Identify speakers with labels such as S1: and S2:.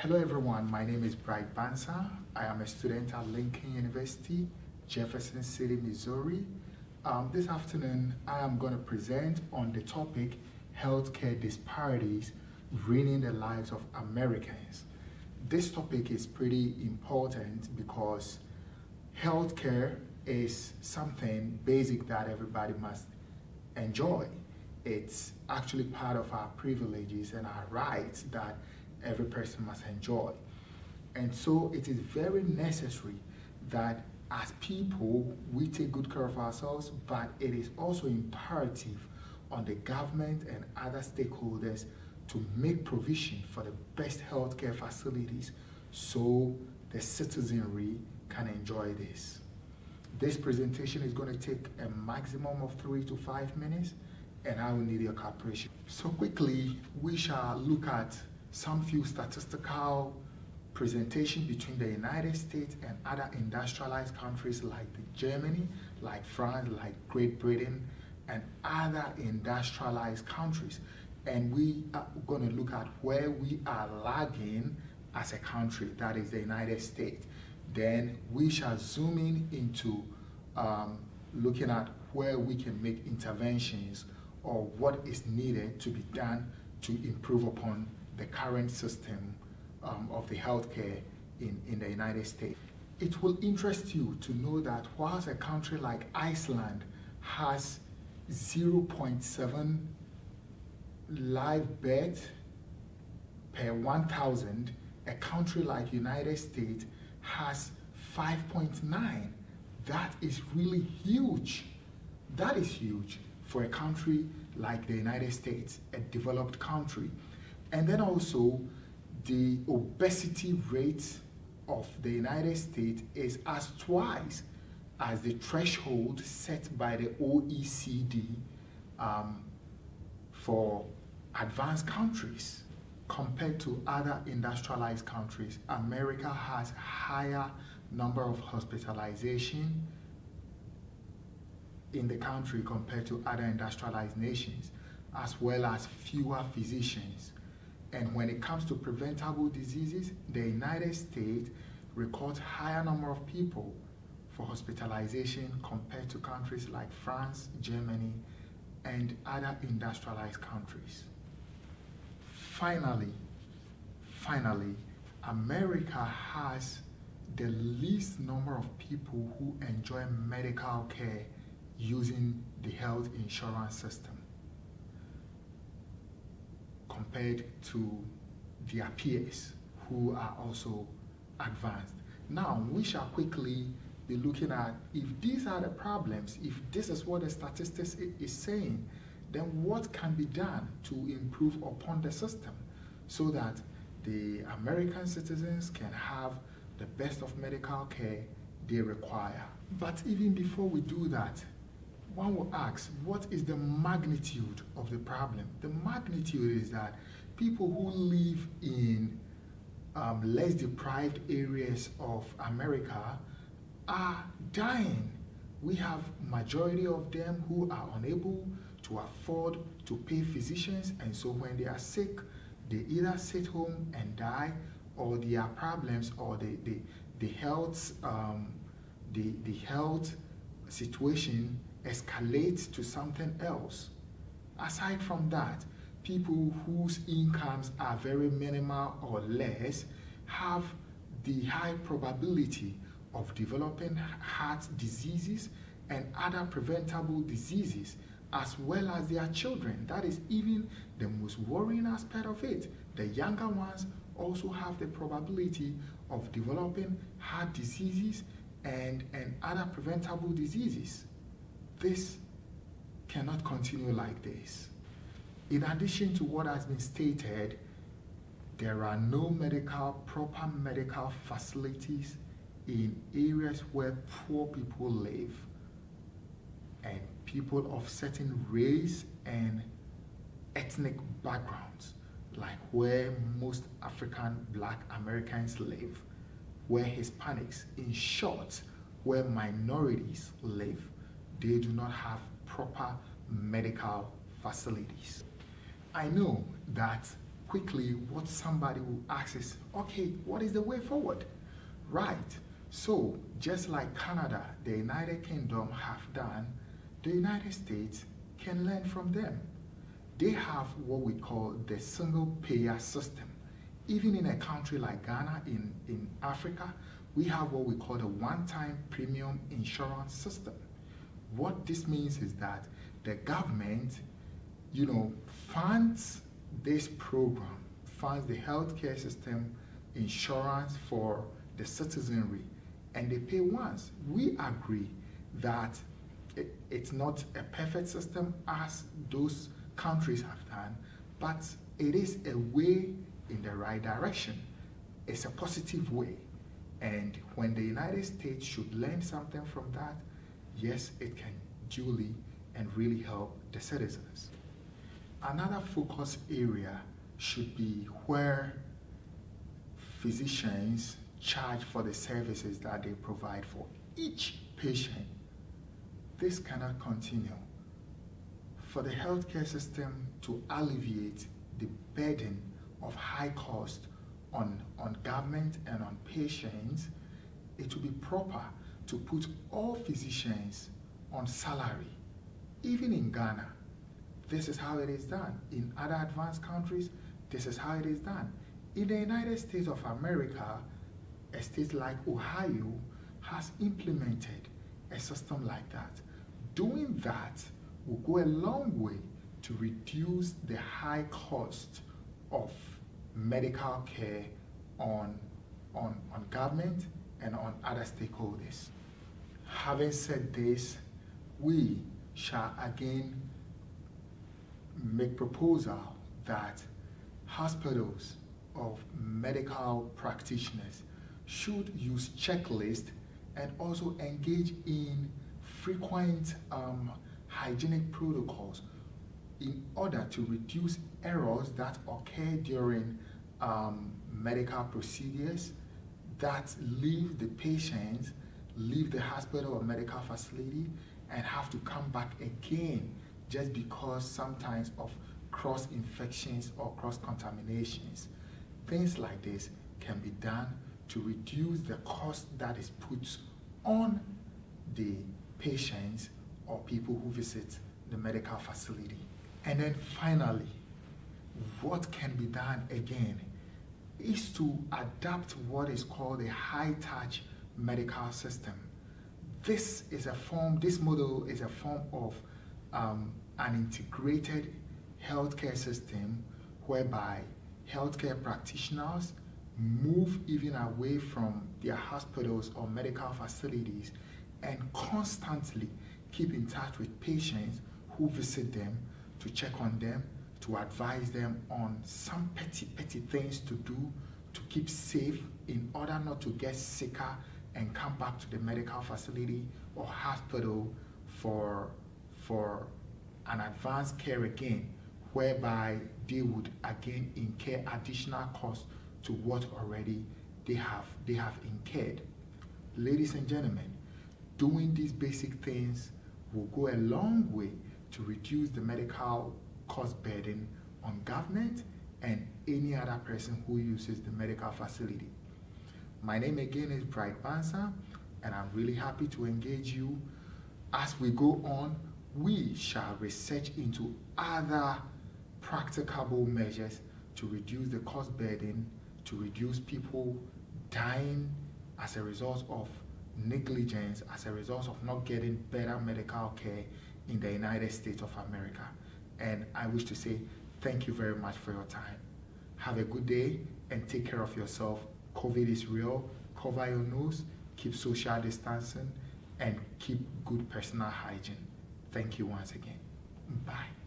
S1: Hello everyone, my name is Bright Bansa. I am a student at Lincoln University, Jefferson City, Missouri. This afternoon, I am going to present on the topic healthcare disparities ruining the lives of Americans. This topic is pretty important because healthcare is something basic that everybody must enjoy. It's actually part of our privileges and our rights that every person must enjoy. And so it is very necessary that as people, we take good care of ourselves, but it is also imperative on the government and other stakeholders to make provision for the best healthcare facilities so the citizenry can enjoy this. This presentation is going to take a maximum of 3 to 5 minutes, and I will need your cooperation. So quickly, we shall look at some few statistical presentation between the United States and other industrialized countries like Germany, like France, like Great Britain, and other industrialized countries. And we are going to look at where we are lagging as a country, that is the United States. Then we shall zoom in into looking at where we can make interventions or what is needed to be done to improve upon the current system of the healthcare in the United States. It will interest you to know that whilst a country like Iceland has 0.7 live births per 1,000, a country like United States has 5.9. That is really huge. That is huge for a country like the United States, a developed country. And then also, the obesity rate of the United States is as twice as the threshold set by the OECD for advanced countries. Compared to other industrialized countries, America has higher number of hospitalization in the country compared to other industrialized nations, as well as fewer physicians. And when it comes to preventable diseases, the United States records higher number of people for hospitalization compared to countries like France, Germany, and other industrialized countries. Finally, America has the least number of people who enjoy medical care using the health insurance system compared to their peers who are also advanced. Now, we shall quickly be looking at if these are the problems, if this is what the statistics is saying, then what can be done to improve upon the system so that the American citizens can have the best of medical care they require. But even before we do that, one will ask, what is the magnitude of the problem? The magnitude is that people who live in less deprived areas of America are dying. We have majority of them who are unable to afford to pay physicians, and so when they are sick, they either sit home and die, or their problems or the health situation escalates to something else. Aside from that, people whose incomes are very minimal or less have the high probability of developing heart diseases and other preventable diseases, as well as their children. That is even the most worrying aspect of it. The younger ones also have the probability of developing heart diseases and other preventable diseases. This cannot continue like this. In addition to what has been stated, there are no proper medical facilities in areas where poor people live and people of certain race and ethnic backgrounds, like where most African Black Americans live, where Hispanics, in short, where minorities live. They do not have proper medical facilities. I know that quickly what somebody will ask is, okay, what is the way forward? Right. So, just like Canada, the United Kingdom have done, the United States can learn from them. They have what we call the single payer system. Even in a country like Ghana, in Africa, we have what we call the one-time premium insurance system. What this means is that the government, funds this program, funds the healthcare system insurance for the citizenry, and they pay once. We agree that it's not a perfect system as those countries have done, but it is a way in the right direction. It's a positive way. And when the United States should learn something from that, yes, it can duly and really help the citizens. Another focus area should be where physicians charge for the services that they provide for each patient. This cannot continue. For the healthcare system to alleviate the burden of high cost on government and on patients, it would be proper to put all physicians on salary. Even in Ghana, this is how it is done. In other advanced countries, this is how it is done. In the United States of America, a state like Ohio has implemented a system like that. Doing that will go a long way to reduce the high cost of medical care on government and on other stakeholders. Having said this, we shall again make proposal that hospitals of medical practitioners should use checklists and also engage in frequent hygienic protocols in order to reduce errors that occur during medical procedures that leave the patient, leave the hospital or medical facility, and have to come back again just because sometimes of cross-infections or cross-contaminations. Things like this can be done to reduce the cost that is put on the patients or people who visit the medical facility. And then finally, what can be done again is to adapt what is called a high-touch medical system. This model is a form of an integrated healthcare system whereby healthcare practitioners move even away from their hospitals or medical facilities and constantly keep in touch with patients who visit them to check on them, to advise them on some petty things to do to keep safe in order not to get sicker and come back to the medical facility or hospital for an advanced care again, whereby they would again incur additional costs to what already they have incurred. Ladies and gentlemen, doing these basic things will go a long way to reduce the medical cost burden on government and any other person who uses the medical facility. My name again is Bright Bansa, and I'm really happy to engage you. As we go on, we shall research into other practicable measures to reduce the cost burden, to reduce people dying as a result of negligence, as a result of not getting better medical care in the United States of America. And I wish to say thank you very much for your time. Have a good day and take care of yourself. COVID is real. Cover your nose, keep social distancing, and keep good personal hygiene. Thank you once again. Bye.